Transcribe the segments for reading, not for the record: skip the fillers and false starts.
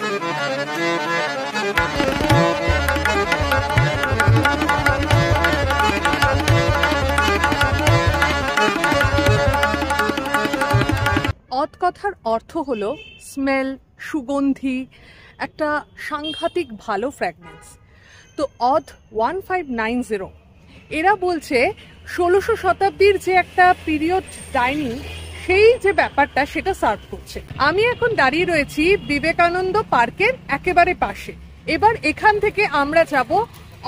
অদ কথার অর্থ হলো স্মেল, সুগন্ধি, একটা সাংঘাতিক ভালো ফ্র্যাগনেন্স। তো অদ 1590 এরা বলছে 1600 শতাব্দীর যে একটা পিরিয়ড ডাইনিং, সেই যে ব্যাপারটা সেটা সার্ভ করছে। আমি এখন দাঁড়িয়ে রয়েছি বিবেকানন্দ পার্কের একেবারে পাশে। এবার এখান থেকে আমরা যাব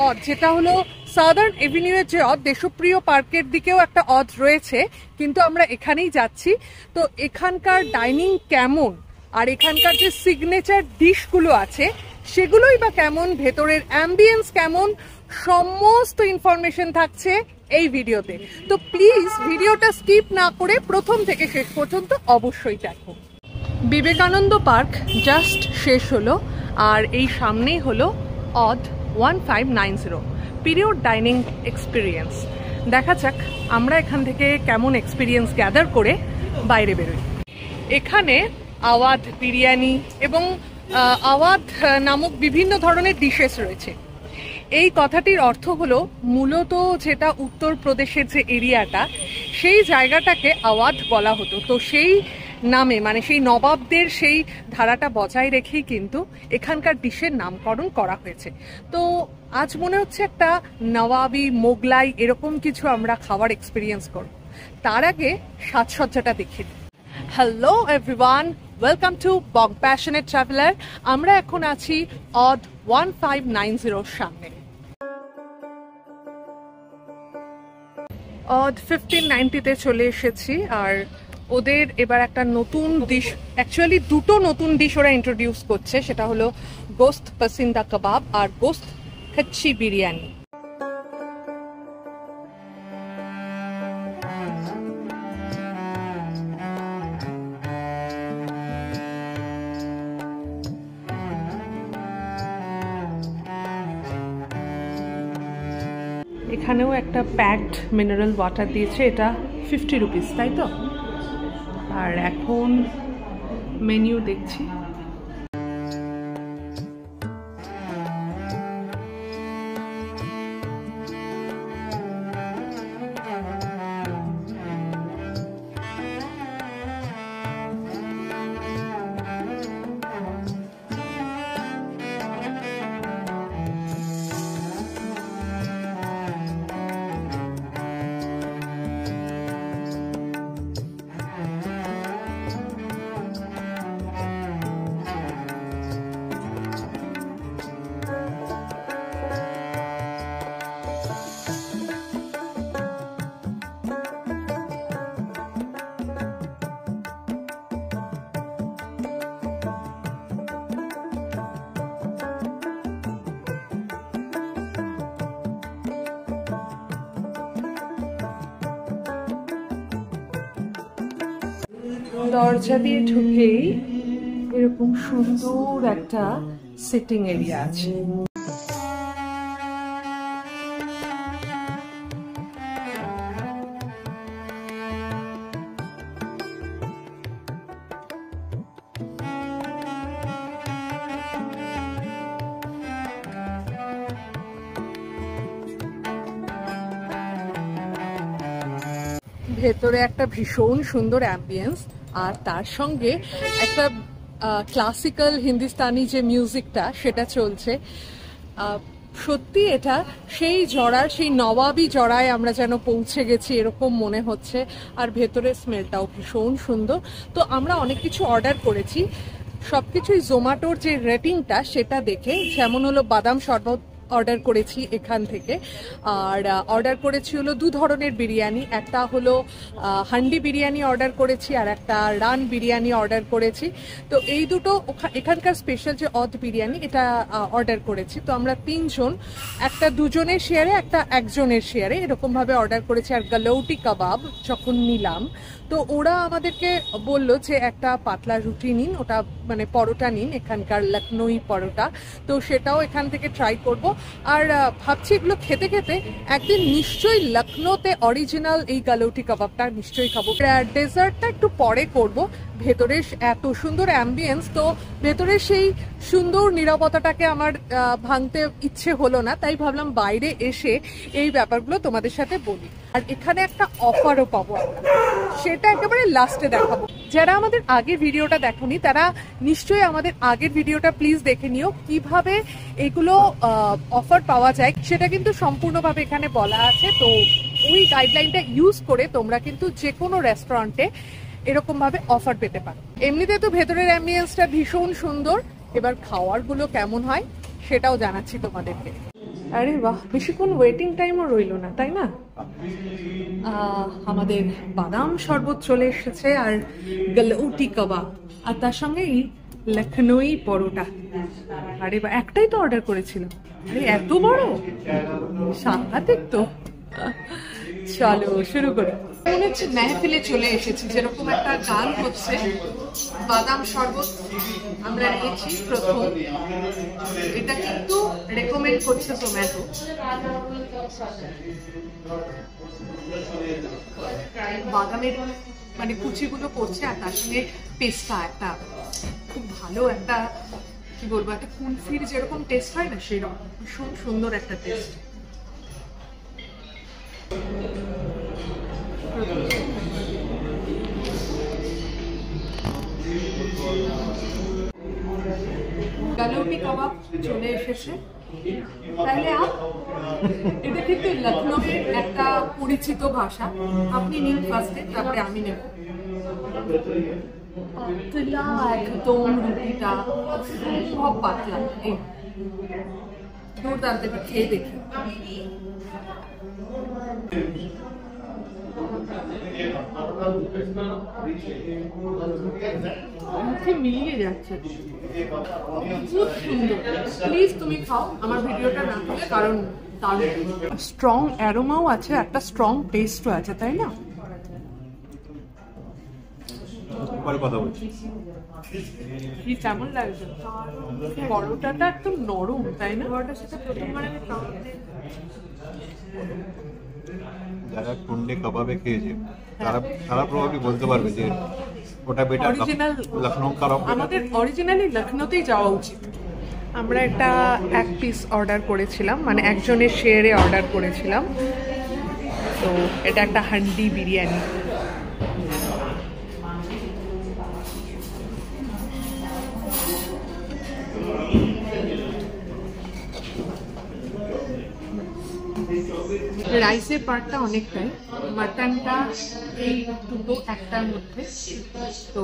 অদ, যেটা হলো সাদার্ন এভিনিউয়ের যে অদ, দেশপ্রিয় পার্কের দিকেও একটা অদ রয়েছে, কিন্তু আমরা এখানেই যাচ্ছি। তো এখানকার ডাইনিং কেমন, আর এখানকার যে সিগনেচার ডিশগুলো আছে সেগুলোই বা কেমন, ভেতরের অ্যাম্বিয়েন্স কেমন, সমস্ত ইনফরমেশন থাকছে এই ভিডিওতে। তো প্লিজ ভিডিওটা স্কিপ না করে প্রথম থেকে শেষ পর্যন্ত অবশ্যই দেখো। বিবেকানন্দ পার্ক জাস্ট শেষ হলো, আর এই সামনেই হলো অদ 1590 পিরিয়ড ডাইনিং এক্সপিরিয়েন্স। দেখা যাক আমরা এখান থেকে কেমন এক্সপিরিয়েন্স গ্যাদার করে বাইরে বেরোই। এখানে আওয়াধ বিরিয়ানি এবং আওয়াধ নামক বিভিন্ন ধরনের ডিশেস রয়েছে। এই কথাটির অর্থ হলো মূলত যেটা উত্তরপ্রদেশের যে এরিয়াটা, সেই জায়গাটাকে আওয়াধ বলা হতো। তো সেই নামে, মানে সেই নবাবদের সেই ধারাটা বজায় রেখেই কিন্তু এখানকার ডিশের নামকরণ করা হয়েছে। তো আজ মনে হচ্ছে একটা নবাবি মোগলাই এরকম কিছু আমরা খাওয়ার এক্সপিরিয়েন্স করব। তার আগে সাজসজ্জাটা দেখে দিই। Hello everyone, welcome to vlog passionate traveller. আমরা এখন আছি অদ 1590 সামনে। অদ 1590-তে চলে এসেছি, আর ওদের এবার একটা নতুন ডিশ, অ্যাকচুয়ালি দুটো নতুন ডিশ ওরা ইন্ট্রোডিউস করছে। সেটা হলো গোস্ত পাসিন্দা কাবাব আর গোস্ত কাচ্চি বিরিয়ানি। এখানেও একটা প্যাকড মিনারেল ওয়াটার দিয়েছে, এটা 50 রুপিস, তাই তো? আর এখন মেনু দেখছি। দরজা দিয়ে ঢুকেই এরকম সুন্দর একটা সিটিং এরিয়া আছে। ভেতরে একটা ভীষণ সুন্দর অ্যাম্বিয়েন্স, আর তার সঙ্গে একটা ক্লাসিক্যাল হিন্দুস্তানি যে মিউজিকটা সেটা চলছে। সত্যি এটা সেই জড়ার, সেই নবাবি জড়ায় আমরা যেন পৌঁছে গেছি এরকম মনে হচ্ছে। আর ভেতরের স্মেলটাও ভীষণ সুন্দর। তো আমরা অনেক কিছু অর্ডার করেছি, সবকিছুই জোম্যাটোর যে রেটিংটা সেটা দেখে। যেমন হলো বাদাম শরবত অর্ডার করেছি এখান থেকে, আর অর্ডার করেছি হলো দু ধরনের বিরিয়ানি। একটা হলো হান্ডি বিরিয়ানি অর্ডার করেছি, আর একটা রান বিরিয়ানি অর্ডার করেছি। তো এই দুটো এখানকার স্পেশাল যে অদ বিরিয়ানি, এটা অর্ডার করেছি। তো আমরা তিনজন, একটা দুজনের শেয়ারে, একটা একজনের শেয়ারে, এরকমভাবে অর্ডার করেছি। আর গালৌটি কাবাব যখন নিলাম, তো ওরা আমাদেরকে বলল যে একটা পাতলা রুটি নিন, ওটা মানে পরোটা নিন, এখানকার লখনৌই পরোটা। তো সেটাও এখান থেকে ট্রাই করব। আর ভাবছি এগুলো খেতে খেতে একদিন নিশ্চয়ই লখনৌতে অরিজিনাল এই গালৌটি কাবাবটা নিশ্চয়ই খাবো। ডেজার্টটা একটু পরে করব। ভেতরে এত সুন্দর অ্যাম্বিয়েন্স, তো ভেতরে সেই সুন্দর নীরবতাটাকে আমার ভাঙতে ইচ্ছে হলো না, তাই ভাবলাম বাইরে এসে এই ব্যাপারগুলো তোমাদের সাথে বলি। আর এখানে একটা অফারও পাবো, সেটা একেবারে লাস্টে দেখাবো। যারা আমাদের আগের ভিডিওটা দেখোনি তারা নিশ্চয়ই আমাদের আগের ভিডিওটা প্লিজ দেখে নিও, কিভাবে এগুলো অফার পাওয়া যায় সেটা কিন্তু সম্পূর্ণভাবে এখানে বলা আছে। তো ওই গাইডলাইনটা ইউজ করে তোমরা কিন্তু যে কোনো রেস্টুরেন্টে এরকম ভাবে অফার পেতে পারো। এমনিতে তো ভেতরের অ্যাম্বিয়েন্সটা ভীষণ সুন্দর, এবার খাওয়ারগুলো কেমন হয় সেটাও জানাচ্ছি তোমাদেরকে। আরে বাহ, বেশিক্ষণ ওয়েটিং টাইমও রইল না, তাই না? আমাদের বাদাম শরবত চলে এসেছে, আর গালৌটি কাবাব, আর তার সঙ্গে এই লখনৌই পরোটা। আরে বাহ, একটাই তো অর্ডার করেছিলাম। আরে এত বড়, সাংঘাতিক তো। চলো শুরু করি। মনে হচ্ছে মেহফিলে চলে এসেছি, যেরকম একটা গান হচ্ছে। বাদাম শরবত আমরা নিয়েছি প্রথম, এটা কিন্তু রেকমেন্ড করছে জোম্যাটো। বাদামের মানে কুচিগুলো করছে, আর তার সঙ্গে পেস্তা, একটা খুব ভালো একটা কি বলবো, একটা কুলফির যেরকম টেস্ট হয় না সেরকম ভীষণ সুন্দর একটা টেস্ট। গালৌটি কাবাব চলে এসেছে। তাহলে এটা কিন্তু লখনৌয়ের একটা পরিচিত ভাষা। আপনি নিন ফার্স্টে, তারপরে আমি নেব। পাতলা একদম রুটিটা, অসম্ভব পাতলা, এই দুর্দান্ত। একটু খেয়ে দেখি। মুখে মিলিয়ে যাচ্ছে, খুব সুন্দর। প্লিজ তুমি খাও, আমার ভিডিওটা না তুলে, কারণ তার স্ট্রং অ্যারোমাও আছে, একটা স্ট্রং টেস্টও আছে, তাই না? কি কেমন লাগছে? পরোটাটা একদম নরম, তাই না? পরোটার সাথে প্রথমবার আমি যারা টুন্ডে কাবাবে খেয়েছে তারা প্রবাবলি বলতে পারবে যে ওটা বেটার, অরিজিনাল লখনৌ কাবাব। আমাদের অরিজিনালি লখনৌতেই যাওয়া উচিত। আমরা একটা এক পিস অর্ডার করেছিলাম, মানে একজনের শেয়ারে অর্ডার করেছিলাম। তো এটা একটা হান্ডি বিরিয়ানি। রাইসের পার্টটা অনেকটাই, মাটনটা এই দুটো একটার মধ্যে। তো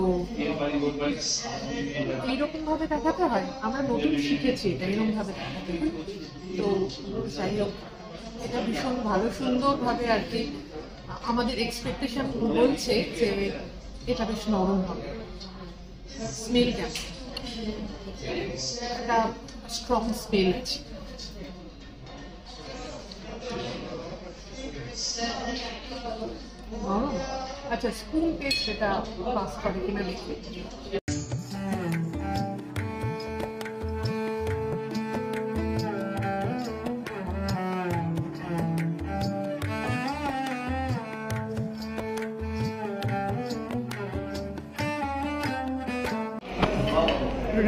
এইরকম ভাবে দেখাতে হয়, আমরা নতুন শিখেছি এটা এরকম ভাবে দেখাতে। তো যাই হোক, এটা ভীষণ ভালো সুন্দরভাবে আর কি আমাদের এক্সপেকটেশন বলছে যে এটা বেশ নরম হবে। স্মেল কেমন? একটা স্ট্রং স্মেল আছে। আচ্ছা, স্পুন টেস্ট সেটা পাস করে কিনা দেখি।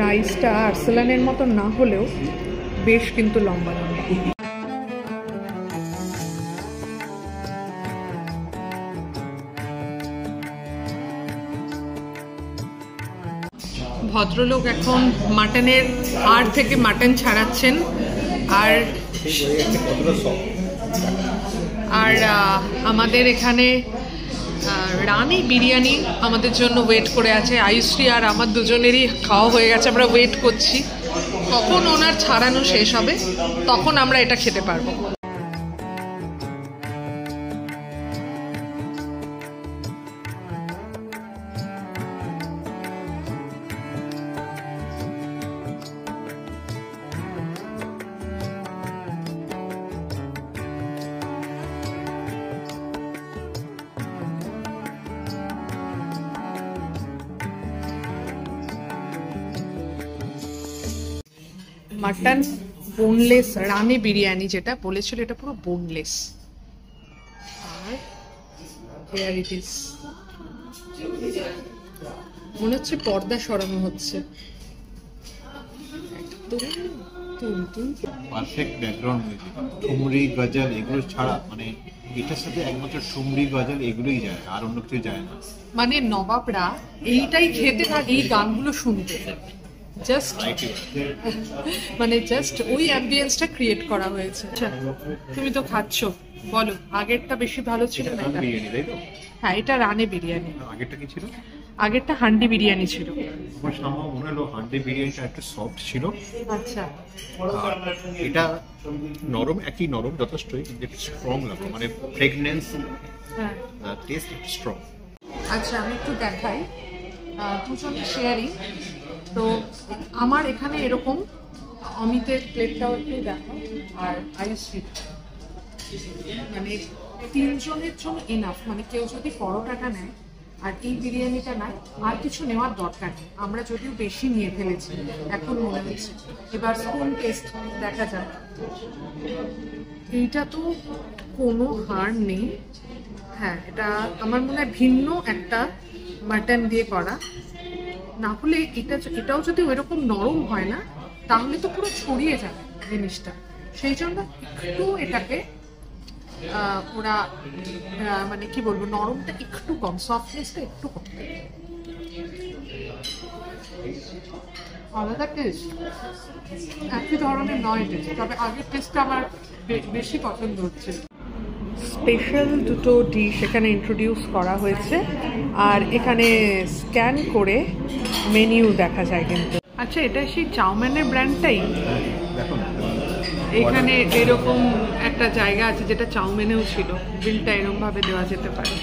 রাইসটা আর্সেলানের মতো না হলেও বেশ কিন্তু লম্বা লম্বা। ভদ্রলোক এখন মাটনের হাড় থেকে মাটন ছাড়াচ্ছেন, আর আমাদের এখানে রানি বিরিয়ানি আমাদের জন্য ওয়েট করে আছে। আয়ুশ্রী আর আমার দুজনেরই খাওয়া হয়ে গেছে, আমরা ওয়েট করছি কখন ওনার ছাড়ানো শেষ হবে, তখন আমরা এটা খেতে পারবো। মাটন বোনলেস রানে বিরিয়ানি, যেটা বলেছিল এটা পুরো boneless. R here it is, মনে হচ্ছে পর্দা সরানো হচ্ছে। পারফেক্ট ব্যাকগ্রাউন্ড মিউজিক, ঠুমরি গজল এগুলো ছাড়া মানে এটার সাথে একমাত্র ঠুমরি গজল এগুলোই যায়, আর অন্য কিছু যায় না। মানে নবাবরা এইটাই খেতে আর এই গানগুলো শুনতে, জাস্ট মানে জাস্ট ওই অ্যাম্বিয়েন্সটা ক্রিয়েট করা হয়েছে। আচ্ছা তুমি তো খাচ্ছ, বলো আগেরটা বেশি ভালো ছিল না? বিরিয়ানি তাই তো? হ্যাঁ এটা রানে বিরিয়ানি। আগেরটা কি ছিল? আগেরটা হান্ডি বিরিয়ানি ছিল। আমার সামনে মনে হলো হান্ডি বিরিয়ানিটা একটু সফট ছিল। আচ্ছা আর এটা নরম, একই নরম যথেষ্টই, কিন্তু একটু স্ট্রং লাগলো, মানে ফ্রেগনেন্স, হ্যাঁ টেস্ট একটু স্ট্রং। আচ্ছা আমি একটু দেখাই, দুজনে শেয়ারিং। তো আমার এখানে এরকম অমিতের প্লেটটাও একটু দেখো, আর আয়ুশ্রী, মানে তিনজনের জন্য এনাফ। মানে কেউ যদি পরোটাটা নেয় আর এই বিরিয়ানিটা নেয়, আর কিছু নেওয়ার দরকার নেই। আমরা যদিও বেশি নিয়ে ফেলেছি এখন মনে হচ্ছে। এবার স্পুন টেস্ট দেখা যাক। এইটা তো কোনো হার নেই। হ্যাঁ এটা আমার মনে হয় ভিন্ন একটা মাটন দিয়ে করা, না হলে এটাও যদি ওইরকম নরম হয় না তাহলে তো পুরো ছড়িয়ে যাবে জিনিসটা। সেই জন্য একটু এটাকে ওরা মানে কি বলবো, নরমটা একটু কম, সফটনেসটা একটু কম। আলাদা টেস্ট, একই ধরনের নয় টেস্ট, তবে আগের টেস্টটা আমার বেশি পছন্দ হচ্ছে। স্পেশাল দুটো ডিশ এখানে ইন্ট্রোডিউস করা হয়েছে, আর এখানে স্ক্যান করে মেনিউ দেখা যায় কিন্তু। আচ্ছা এটা সেই চাউমিনের ব্র্যান্ডটাই? এখানে এরকম একটা জায়গা আছে যেটা চাউমিনেও ছিল, বিলটা এরকম ভাবে দেওয়া যেতে পারে।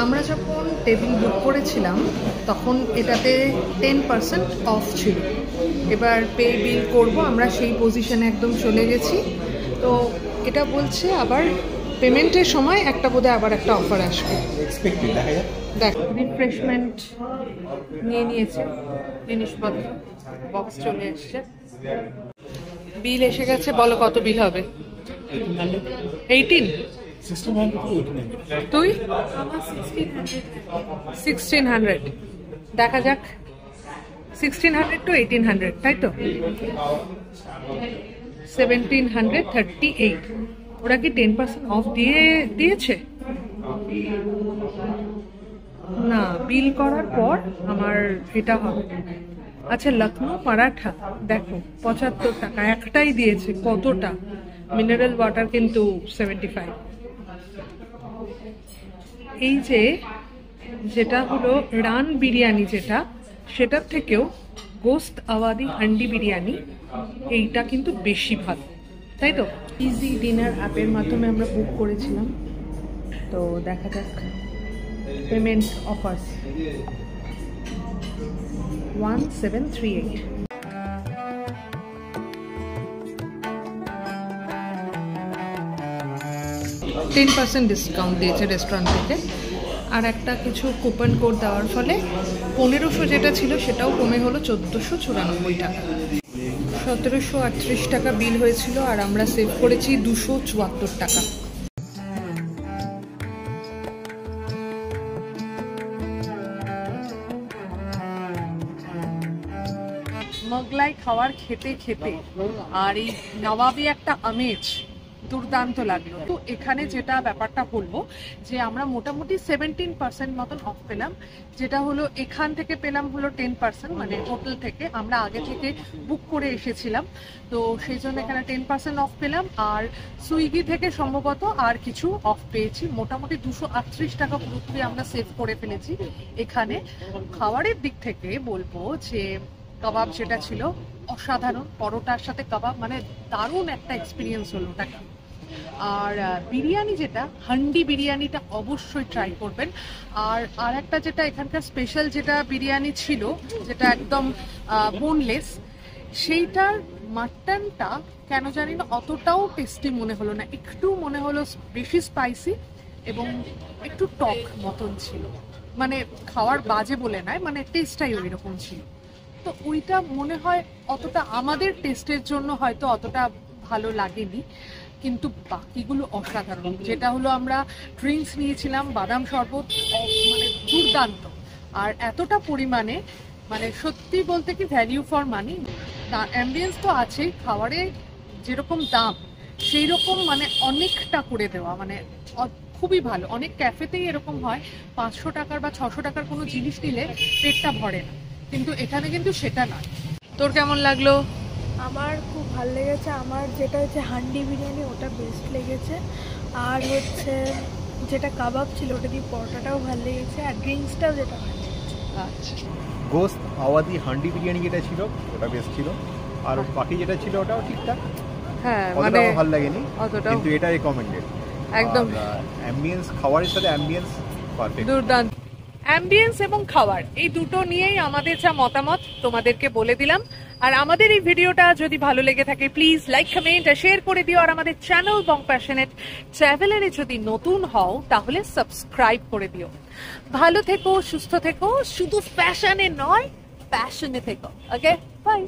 আমরা যখন টেবিল বুক করেছিলাম তখন এটাতে 10% অফ ছিল। এবার পে বিল করব, আমরা সেই পজিশনে একদম চলে গেছি। তো এটা বলছে আবার পেমেন্টের সময় একটা বোধহয় আবার একটা অফার আসবে। দেখ রিফ্রেশমেন্ট নিয়ে নিয়েছে, জিনিসপত্র বক্স চলে এসছে, বিল এসে গেছে। বলো কত বিল হবে? 18? তুই 1600। দেখা যাক 1600 to 1800, তাই তো? 1738। ওরা কি 10% অফ দিয়েছে? না, বিল করার পর আমার এটা হবে। আচ্ছা লখনৌ পরাঠা দেখো 75 টাকা, একটাই দিয়েছে। কতটা? মিনারেল ওয়াটার কিন্তু 75। এই যেটা হলো রান বিরিয়ানি, সেটার থেকেও গোস্ত আওয়াদি হান্ডি বিরিয়ানি এইটা কিন্তু বেশি ভালো, তাই তো? ইজি ডিনার অ্যাপের মাধ্যমে আমরা বুক করেছিলাম, তো দেখা যাক পেমেন্ট অফার্স 1738। 10% ডিসকাউন্ট দিয়েছে রেস্টুরেন্ট থেকে, আর একটা কিছু কুপন কোড দেওয়ার ফলে 1500 যেটা ছিল সেটাও কমে হলো 1494 টাকা। 1738 টাকা বিল হয়েছিল, আর আমরা সেভ করেছি 274 টাকা। মোগলাই খাওয়ার খেতে খেতে আর এই নবাবী একটা আমেজ দুর্দান্ত লাগলো। তো এখানে যেটা ব্যাপারটা বলবো যে আমরা মোটামুটি 17% মতন অফ পেলাম, যেটা হলো এখান থেকে পেলাম হলো 10%, মানে হোটেল থেকে আমরা আগে থেকে বুক করে এসেছিলাম, তো সেই জন্য এখানে 10% অফ পেলাম। আর সুইগি থেকে সম্ভবত আর কিছু অফ পেয়েছি, মোটামুটি 238 টাকা পুরোপুরি আমরা সেভ করে ফেলেছি। এখানে খাবারের দিক থেকে বলবো যে কাবাব যেটা ছিল অসাধারণ, পরোটার সাথে কাবাব মানে দারুণ একটা এক্সপিরিয়েন্স হলো ওটাকে। আর বিরিয়ানি যেটা হান্ডি বিরিয়ানিটা অবশ্যই ট্রাই করবেন। আর একটা যেটা এখানকার স্পেশাল যেটা বিরিয়ানি ছিল, যেটা একদম বোনলেস, সেইটার মাটনটা কেন জানি না অতটাও টেস্টি মনে হলো না, একটু মনে হলো বেশি স্পাইসি এবং একটু টক মতন ছিল। মানে খাওয়ার বাজে বলে নয়, মানে টেস্টটাই ওই রকম ছিল। তো ওইটা মনে হয় অতটা আমাদের টেস্টের জন্য হয়তো অতটা ভালো লাগেনি, কিন্তু বাকিগুলো অসাধারণ। যেটা হলো আমরা ড্রিঙ্কস নিয়েছিলাম, বাদাম শরবত, মানে দুর্দান্ত। আর এতটা পরিমাণে, মানে সত্যি বলতে কি ভ্যালিউ ফর মানি। অ্যাম্বিয়েন্স তো আছেই, খাবারে যেরকম দাম সেই রকম মানে অনেকটা করে দেওয়া, মানে খুবই ভালো। অনেক ক্যাফেতেই এরকম হয়, 500 টাকার বা 600 টাকার কোনো জিনিস নিলে পেটটা ভরে না, কিন্তু এখানে কিন্তু সেটা নয়। তোর কেমন লাগলো? আমার খুব ভালো লেগেছে। আমার যেটা হচ্ছে হান্ডি বিরিয়ানি, ওটা বেস্ট লেগেছে। আর হচ্ছে যেটা কাবাব ছিল ওটা দিয়ে পরোটাটাও ভালো লেগেছে, আর ড্রিঙ্কসটাও যেটা ভালো লেগেছে। আচ্ছা, গোস্ত আওয়াদি হান্ডি বিরিয়ানি যেটা ছিল ওটা বেশ ছিল, আর বাকি যেটা ছিল ওটাও ঠিকঠাক, হ্যাঁ মানে অতটাও ভালো লাগেনি, অতটাও কিন্তু এটা রেকমেন্ডেড একদম। অ্যাম্বিয়েন্স, খাবারের সাথে অ্যাম্বিয়েন্স পারফেক্ট। দুর্দান্ত। অ্যাম্বিয়েন্স এবং খাবার এই দুটো নিয়েই আমাদের যা মতামত তোমাদেরকে বলে দিলাম। আর আমাদের এই ভিডিওটা যদি ভালো লেগে থাকে প্লিজ লাইক, কমেন্ট আর শেয়ার করে দিও। আর আমাদের চ্যানেল বং প্যাশনেট ট্রাভেলারে যদি নতুন হও তাহলে সাবস্ক্রাইব করে দিও। ভালো থেকো, সুস্থ থেকো, শুধু ফ্যাশনে নয় প্যাশনে থেকো। ওকে, বাই।